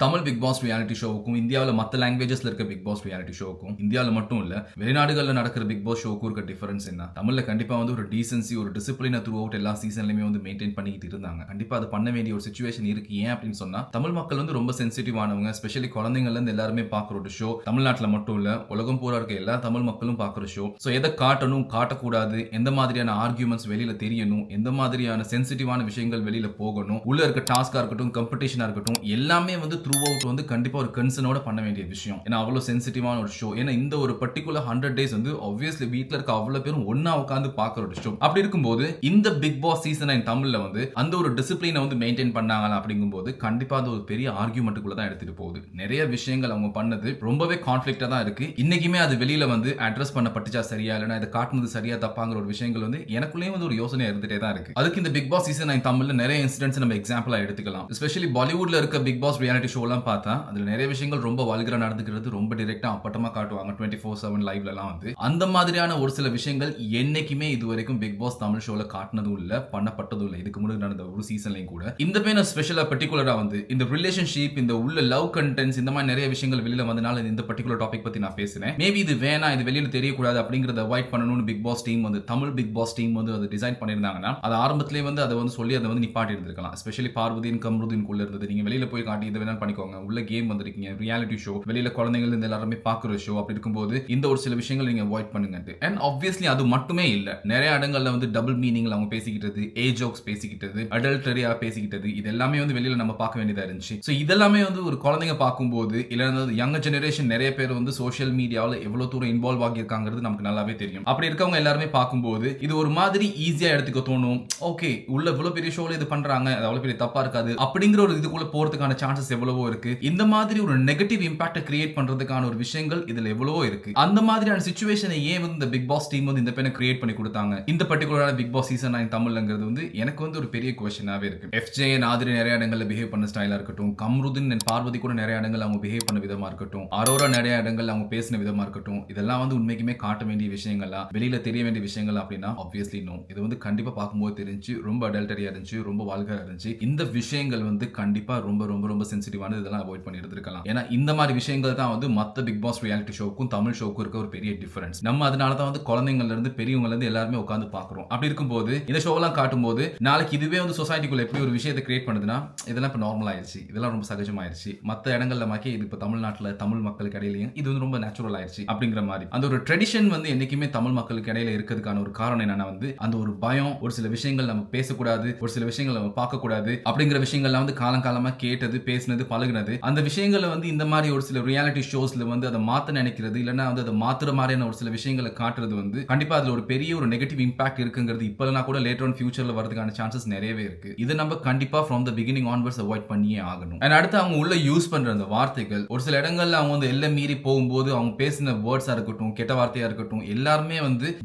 Tamil Bigg pass reality ஷோவுக்கும் இந்தியாவில் மற்ற லாங்குவேஜஸ்ல இருக்க பிக் பாஸ் ரியாலிட்டி ஷோவுக்கும் இந்தியாவில் மட்டும் இல்ல வெளிநாடுகளில் நடக்கிற பிக் பாஸ் ஷோவுக்கும் இருக்க டிஃபரன்ஸ் என்ன? தமிழ்ல கண்டிப்பா ஒரு டீசன்சி ஒரு டிசிப்ளினை த்ரூ அவுட் எல்லா சீசன்லயுமே மெயின்டைன் பண்ணிக்கிட்டு இருந்தாங்க. கண்டிப்பா அது பண்ண வேண்டிய ஒரு சுச்சுவேஷன் இருக்கு. ஏன் அப்படின்னு சொன்னா தமிழ் மக்கள் ரொம்ப சென்சிட்டிவ் ஆனவங்க. ஸ்பெஷலி குழந்தைங்கள்ல இருந்து எல்லாருமே பார்க்குற ஒரு ஷோ. தமிழ்நாட்டில் மட்டும் இல்ல உலகம் பூரா இருக்க எல்லா தமிழ் மக்களும் பார்க்குற ஷோ. ஸோ எதை காட்டணும் காட்டக்கூடாது, எந்த மாதிரியான ஆர்கியூமெண்ட்ஸ் வெளியில தெரியணும், எந்த மாதிரியான சென்சிட்டிவான விஷயங்கள் வெளியில போகணும், உள்ள இருக்க டாஸ்கா இருக்கட்டும் காம்படிஷனா இருக்கட்டும் எல்லாமே த்ரூ அவுட் கண்டிப்பா ஒரு கன்சர்னோட பண்ண வேண்டிய விஷயம். ஏன்னா அவ்வளவு சென்சிட்டிவான ஒரு ஷோ. ஏன்னா இந்த ஒரு பர்டிகுலர் 100 டேஸ் ஆப்வியஸ்லி வீட்ல இருக்க அவ்வளவு பேரும் ஒண்ணா உட்கார்ந்து பார்க்குற ஒரு ஷோ. அப்படி இருக்கும்போது இந்த பிக் பாஸ் சீசன் 9 தமிழ்ல அந்த ஒரு டிசிப்ளினை மெயின்டைன் பண்ணாங்களா அப்படிங்கும்போது கண்டிப்பா அது ஒரு பெரிய ஆர்கியூமெண்ட்டுக்குள்ள தான் எடுத்துட்டு போகுது. நிறைய விஷயங்கள் அவங்க பண்ணது ரொம்பவே கான்ஃபிளிக்டா தான் இருக்கு. இன்னைக்குமே அது வெளியில அட்ரஸ் பண்ணப்பட்டுச்சா சரியா இல்லைன்னா இதை காட்டுனது சரியா தப்பாங்கிற ஒரு விஷயங்கள் எனக்குள்ளேயும் ஒரு யோசனை இருந்துட்டே தான் இருக்கு. அதுக்கு இந்த பிக் பாஸ் சீசன் 9 தமிழ்ல நிறைய இன்சிடென்ட்ஸ் நம்ம எக்ஸாம்பிளா எடுத்துக்கலாம். எஸ்பெஷலி பாலிவுட்ல இருக்க பிக் பாஸ் ரியாலிட்டி ஷோலாம் பார்த்தா அதுல நிறைய விஷயங்கள் ரொம்ப வல்கரா நடந்துக்கிறது, ரொம்ப டைரக்டா அப்பட்டமா காட்டுவாங்க 24/7 லைவ்லலாம் அந்த மாதிரியான ஒரு சில விஷயங்கள் என்னைக்குமே இதுவரைக்கும் பிக் பாஸ் தமிழ் ஷோல காட்டினதும் இல்ல, பண்ணப்பட்டதும் இல்ல. இதுக்கு முன்னாடி நடந்த ஒரு சீசன்லயும் கூட இந்த பேன ஸ்பெஷலா பர்டிகுலரா இந்த ரிலேஷன்ஷிப், இந்த உள்ள லவ் கண்டென்ட்ஸ், இந்த மாதிரி நிறைய விஷயங்கள் வெளியில வந்தனால இந்த பர்டிகுலர் டாபிக் பத்தி நான் பேசுறேன். மேபி இது வேணா, இது வெளியில தெரியக்கூடாது அப்படிங்கறத அவாய்ட் பண்ணணும்னு Bigg Boss team Tamil Bigg Boss team அதை டிசைன் பண்ணிருந்தாங்கன்னா அது ஆரம்பத்திலே அதை சொல்லி அதை நிப்பாட்டி இருந்திருக்கலாம். ஸ்பெஷலி பார்வதியின் கம்ருதீன் இருந்தது. நீங்க வெளியில போய் காட்டி இதை வேணா பண்ணிக்கோங்க, உள்ள கேம் வந்திருக்கீங்க, ரியாலிட்டி ஷோ, வெளியில குழந்தைகள் இருந்து எல்லாருமே பாக்குற ஷோ. அப்படி இருக்கும்போது இந்த ஒரு சில விஷயங்கள் நீங்க அவாய்ட் பண்ணுங்க. அண்ட் ஆப்வியஸ்லி அது மட்டுமே இல்ல, நிறைய இடங்கள்ல டபுள் மீனிங்ல அவங்க பேசிக்கிட்டது, ஏஜ் ஜோக்ஸ் பேசிக்கிட்டது, அடல்டரியா பேசிக்கிட்டது, இது எல்லாமே வெளியில நம்ம பார்க்க வேண்டியதா இருந்துச்சு. சோ இதெல்லாமே ஒரு குழந்தைங்க பார்க்கும்போது இல்ல யங் ஜெனரேஷன் நிறைய பேர் சோஷியல் மீடியாவில் எவ்வளவு தூரம் இன்வால்வ் ஆகியிருக்காங்கிறது நமக்கு நல்லாவே தெரியும். அப்படி இருக்கவங்க எல்லாருமே பார்க்கும்போது இது ஒரு மாதிரி ஈஸியா எடுத்துக்க தோணும். ஓகே, உள்ள இவ்வளவு பெரிய ஷோல இது பண்றாங்க, அது அவ்வளவு பெரிய தப்பா இருக்காது அப்படிங்கிற ஒரு இதுக்குள்ள போறதுக்கான சான்சஸ் எவ்வளவோ இருக்கு. இந்த மாதிரி ஒரு நெகட்டிவ் இம்பாக்ட் கிரியேட் பண்றதுக்கான ஒரு விஷயங்கள் இதுல எவ்வளவோ இருக்கு. அந்த மாதிரியான சிச்சுவேஷனை ஏன் இந்த பிக் பாஸ் டீம் இந்த பேனை கிரியேட் பண்ணி கொடுத்தாங்க இந்த பர்டிகுலரான பிக் பாஸ் சீசன் 9 தமிழ்ங்கிறது எனக்கு ஒரு பெரிய क्वेश्चनவே இருக்கு. எஃப்ஜே நாதிரி நிறைய இடங்கள்ல பிஹேவ் பண்ண ஸ்டைலா இருக்கட்டும், கம்ருதீன் அண்ட் பார்வதி கூட நிறைய இடங்கள்ல அவங்க பிஹேவ் பண்ண விதமா இருக்கட்டும், அரோரா நிறைய இடங்கள்ல அவங்க பேசின விதமா இருக்கட்டும், இதெல்லாம் உண்மைக்குமே காட்ட வேண்டிய விஷயங்களா, வெளியில தெரிய வேண்டிய விஷயங்கள் அப்படின்னா ஆப்வியஸ்லி நோ. இது கண்டிப்பா பார்க்கும்போது தெரிஞ்சு ரொம்ப அடல்டரியா இருந்துச்சு, ரொம்ப வால்கரா இருந்துச்சு. இந்த விஷயங்கள் கண்டிப்பா ரொம்ப ரொம்ப ரொம்ப சென்சிட்டிவானது. இதெல்லாம் அவாய்ட் பண்ணி எடுத்துக்கலாம். ஏன்னா இந்த மாதிரி விஷயங்கள் தான் மத்த பிக் பாஸ் ரியாலிட்டி ஷோக்கும் தமிழ் ஷோக்கும் இருக்க ஒரு பெரிய டிஃபரன்ஸ். நம்ம அதனால தான் குழந்தைங்கள்ல இருந்து பெரியவங்கல இருந்து எல்லாருமே உட்கார்ந்து பார்க்குறோம். அப்படி இருக்கும்போது இந்த ஷோவெல்லாம் காட்டும்போது நாளைக்கு இதுவே சொசைட்டிக்குள்ள எப்படி ஒரு விஷயத்தை கிரியேட் பண்ணுதுன்னா இதெல்லாம் இப்போ நார்மல் ஆயிடுச்சு, இதெல்லாம் ரொம்ப சகஜமாயிருச்சு, மற்ற இடங்கள்ல மாக்கி இது இப்போ தமிழ்நாட்டில் தமிழ் மக்களுக்கு இடையிலையும் இது ரொம்ப நேச்சுரல் ஆயிடுச்சு அப்படிங்கிற மாதிரி அந்த ஒரு ட்ரெடிஷன் என்னைக்குமே தமிழ் மக்களுக்கு இடையில இருக்கிறதுக்கான ஒரு காரணம் என்னன்னா அந்த ஒரு பயம், ஒரு சில விஷயங்கள் நம்ம பேசக்கூடாது, ஒரு சில விஷயங்கள் நம்ம பார்க்கக்கூடாது அப்படிங்கிற விஷயங்கள்லாம் காலங்காலமா கேட்டது, பேசினது, பழகுனது. அந்த விஷயங்களை இந்த மாதிரி ஒரு சில ரியாலிட்டி ஷோஸ்ல அதை மாத்த நினைக்கிறது, இல்லைன்னா அதை மாத்துற மாதிரியான ஒரு சில விஷயங்களை காட்டுறது கண்டிப்பா அதுல ஒரு பெரிய ஒரு நெகட்டிவ் இம்பாக்ட் இருக்குங்கிறது இப்பலனா கூட லேட்டர் ஆன் ஃபியூச்சர்ல வரதுக்கான சான்சஸ் நிறையவே இருக்கு. இது நம்ம கண்டிப்பா from the beginning onwards avoid பண்ணியே ஆகணும். அண்ட் அடுத்து அவங்க உள்ள யூஸ் பண்ற அந்த வார்த்தைகள், ஒரு சில இடங்கள்ல அவங்க எல்லை மீறி போகும்போது அவங்க பேசின வேர்ட்ஸா இருக்கட்டும், கெட்ட வார்த்தையா இருக்கட்டும், எல்லாருமே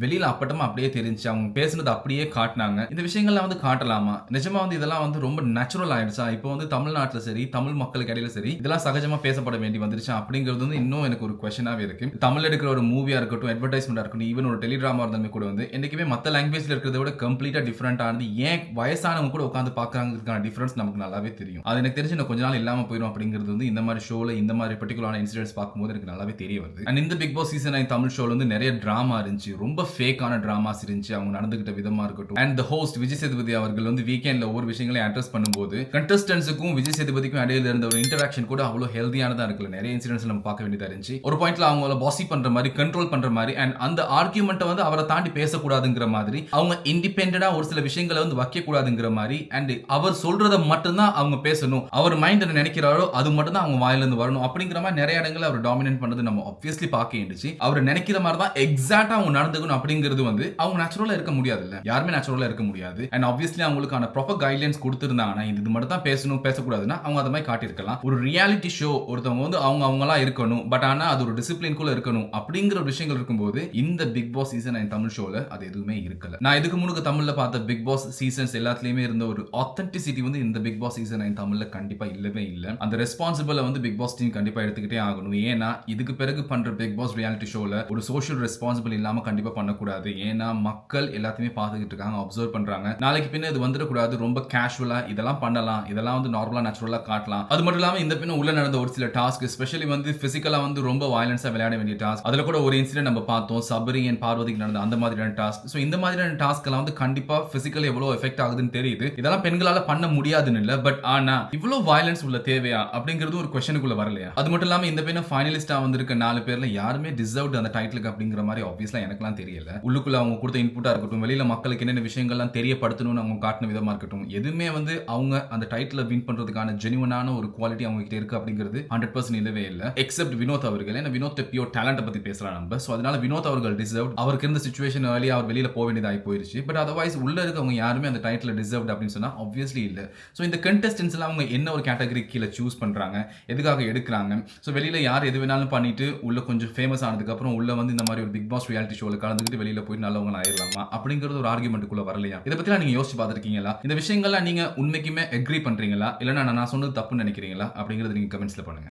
வெளியில அப்பட்டமா அப்படியே தெரிஞ்சு அவங்க பேசினது அப்படியே காட்டினாங்க. இந்த விஷயங்கள்லாம் காட்டலாமா? நிஜமா இதெல்லாம் ரொம்ப நேச்சுரல் ஆயிடுச்சா? இப்போ தமிழ்நாட்டில் சரி, தமிழ் மக்களுக்கு இடையில சரி, இதெல்லாம் சகஜமா பேசப்பட வேண்டி வந்துருச்சா அப்படிங்கிறது இன்னும் எனக்கு ஒரு கொஸ்டினாவே இருக்கு. தமிழ் எடுக்கிற ஒரு மூவியா இருக்கட்டும், அட்வர்டைஸ்மெண்டா இருக்கட்டும், ஈவன் ஒரு டெலிடிராமா இருந்தாலுமே கூட என்னைக்குமே மற்ற லாங்குவேஜ்ல இருக்கிறத விட கம்ப்ளீட்டா டிஃபரெண்ட் ஆனது ஏன் வயசானவங்க கூட உட்கார்ந்து பார்க்கறாங்கிறதுக்கான டிஃபரன்ஸ் நமக்கு நல்லாவே தெரியும். அது எனக்கு தெரிஞ்சு கொஞ்ச நாள் இல்லாம போயிடும் அப்படிங்கிறது இந்த மாதிரி ஷோல இந்த மாதிரி பர்டிகுலரான இன்சிடென்ட்ஸ் பார்க்கும்போது எனக்கு நல்லாவே தெரிய வருது. அண்ட் இந்த பிக் பாஸ் சீசன் 9 தமிழ் ஷோல நிறைய டிராமா இருந்துச்சு, ரொம்ப ஃபேக்கான டிராமாஸ் இருந்துச்சு, அவங்க நடந்துகிட்ட விதமா இருக்கட்டும். And the host Vijay Sethupathi அவர்கள் வீக்கெண்ட்ல ஒவ்வொரு விஷயங்களையும் அட்ரஸ் பண்ணும்போது கண்டஸ்டன்ட்ஸுக்கும் விஜய் சேதுபதிக்கும் இடையில இருந்த ஒரு இன்டராக்ஷன் கூட அவ்வளவு ஹெல்தியானதா இருக்குல்ல. நிறைய இன்சிடென்ட்ஸ் நம்ம பார்க்க வேண்டியதா இருந்துச்சு. ஒரு பாயிண்ட்ல அவங்கள பாசி பண்ற மாதிரி, கண்ட்ரோல் பண்ற மாதிரி, அண்ட் அந்த ஆர்கியூமெண்ட்டை அவரை தாண்டி பேசக்கூடாதுங்கிற மாதிரி, அவங்க இண்டிபெண்டண்டா ஒரு சில விஷயங்களை வைக்க கூடாதுங்கிற மாதிரி, அண்ட் அவர் சொல்றத மட்டும்தான் அவங்க பேசணும், அவர் மைண்ட் என்ன நினைக்கிறாரோ அது மட்டும் தான் அவங்க வாயில இருந்து வரணும் அப்படிங்கிற மாதிரி நிறைய இடங்கள்ல அவர் டாமினேட் பண்ணது நம்ம ஆப்வியஸ்லி பார்க்க வேண்டியது. அவர் நினைக்கிற மாதிரி தான் எக்ஸாக்ட்டா அவங்க நடந்துக்கணும் அப்படிங்கிறது அவங்க நேச்சுரலா இருக்க முடியாது இல்ல, யாருமே நேச்சுரலா இருக்க முடியாது. அண்ட் ஆப்வியஸ்லி அவங்களுக்கான ப்ராப்பர் கைட்லைன்ஸ் கொடுத்திருந்தாங்கன்னா இது மட்டும் தான் பேசணும், பேசக்கூடாதுன்னா அவங்க அதை மாதிரி காட்டியிருக்கலாம். ஒரு ரியாலிட்டி ஷோ ஒருத்தவங்க அவங்களா இருக்கணும், பட் ஆனா அது ஒரு டிசிப்ளின்குள்ள இருக்கணும் அப்படிங்கிற விஷயங்கள் இருக்கும்போது இந்த பிக் பாஸ் சீசன் 9 தமிழ் ஷோல அது எதுவுமே இருக்கல. நான் இதுக்கு முன்னுக்கு தமிழ்ல பார்த்த பிக் பாஸ் சீசன்ஸ் எல்லாத்துலயுமே இருந்த ஒரு ஆத்தென்டிசிட்டி இந்த பிக் பாஸ் சீசன் 9 தமிழ்ல கண்டிப்பா இல்லவே இல்ல. அந்த ரெஸ்பான்சிபிள பிக் பாஸ் டீம் கண்டிப்பா எடுத்துக்கிட்டே ஆகணும். ஏன்னா இதுக்கு பிறகு பண்ற பிக் பாஸ் ரியாலிட்டி ஷோல ஒரு சோஷியல் ரெஸ்பான்சிபிள் இல்லாம கண்டிப்பா பண்ணக்கூடாது. ஏன்னா மக்கள் எல்லாத்தையுமே பார்த்துக்கிட்டு இருக்காங்க, அப்சர்வ் பண்றாங்க. நாளைக்கு பின்ன இது வந்துடக்கூடாது ரொம்ப கேஷுவலா இதெல்லாம் பண்ணலாம், இதெல்லாம் நார்மலா நேச்சுரலா காட்டலாம், அது மட்டும் இல்லாம இந்த பின்ன உள்ள நடந்த ஒரு சில டாஸ்க் ஸ்பெஷலி வந்து பிசிக்கலா வந்து ரொம்ப வயலன்ஸா விளையாட வேண்டிய டாஸ்க், அதுல கூட ஒரு இன்சிடென்ட் நம்ம பார்த்தோம், சபரி அண்ட் பார்வதிக்கு நடந்த அந்த மாதிரியான டாஸ்க். சோ இந்த மாதிரியான டாஸ்க் எல்லாம் வந்து கண்டிப்பா பிசிக்கலி எவ்வளவு எஃபெக்ட் ஆகுதுன்னு தெரியுது. இதெல்லாம் பெண்களால பண்ண முடியாதுன்னு இல்ல, பட் ஆனா இவ்வளவு வயலன்ஸ் உள்ள தேவையா அப்படிங்கிறது ஒரு கொஸ்டினுக்குள்ள வரலையா? அது மட்டும் இல்லாம இந்த பையன் ஃபைனலிஸ்டா வந்திருக்க 4 பேர்ல யாருமே டிசர்வ்ட் அந்த டைட்டிலுக்கு அப்படிங்கிற மாதிரி ஆப்வியஸ்லா எனக்குலாம் தெரியல. உள்ளுக்குள்ள அவங்க கொடுத்த இன்புட்டா இருக்கட்டும், வெளியில மக்களுக்கு என்னென்ன விஷயங்கள்லாம் தெரியப்படுத்தணும்னு அவங்க காட்டின விதமா இருக்கட்டும், எதுவுமே வந்து அவங்க அந்த டைட்டில வின் பண்றதுக்கான ஜெனுவனான ஒரு குவாலிட்டி அவங்க கிட்ட இருக்கு அப்படிங்கிறது 100% இல்லவே இல்ல. எக்ஸப்ட் வினோத் அவர்கள். ஏன்னா வினோத் பியூர் டேலண்ட் பத்தி பேசலாம் நம்ம. சோ அதனால வினோத் அவர்கள் டிசர்வ்ட். அவருக்கு இருந்த சிச்சுவேஷன் ஏர்லியா அவர் வெளியில போக வேண்டியதாகி போயிருச்சு. பட் அதர்வைஸ் உள்ள இருக்கவங்க யாருமே அந்த டைட்டில் டிசர்வ்ட் அப்படின்னு சொன்னா ஆப்வியஸ்லி இல்ல. சோ இந்த கண்டெஸ்டன்ஸ் எல்லாம் அவங்க என்ன ஒரு கேட்டகரி கீழே சூஸ் பண்றாங்க, எதுக்காக எடுக்கிறாங்க? சோ வெளியில யார் எது வேணாலும் பண்ணிட்டு உள்ள கொஞ்சம் ஃபேமஸ் ஆனதுக்கு அப்புறம் உள்ள வந்து இந்த மாதிரி ஒரு பிக் பாஸ் ரியாலிட்டி ஷோல கலந்துக்கிட்டு வெளியில போய் நல்லவங்க ஆயிரலாமா அப்படிங்கிறது ஒரு ஆர்குமெண்ட்டுக்குள்ள வரலையா? இதை பத்தி நீங்க யோசிச்சு பார்த்திருக்கீங்களா? இந்த விஷயங்கள்லாம் நீங்க உண்மைக்குமே அக்ரி பண்றீங்களா, இல்லைன்னா நான் சொன்னது தப்புன்னு நினைக்கிறீங்களா அப்படிங்கறது நீங்க கமெண்ட்ஸ்ல பண்ணுங்க.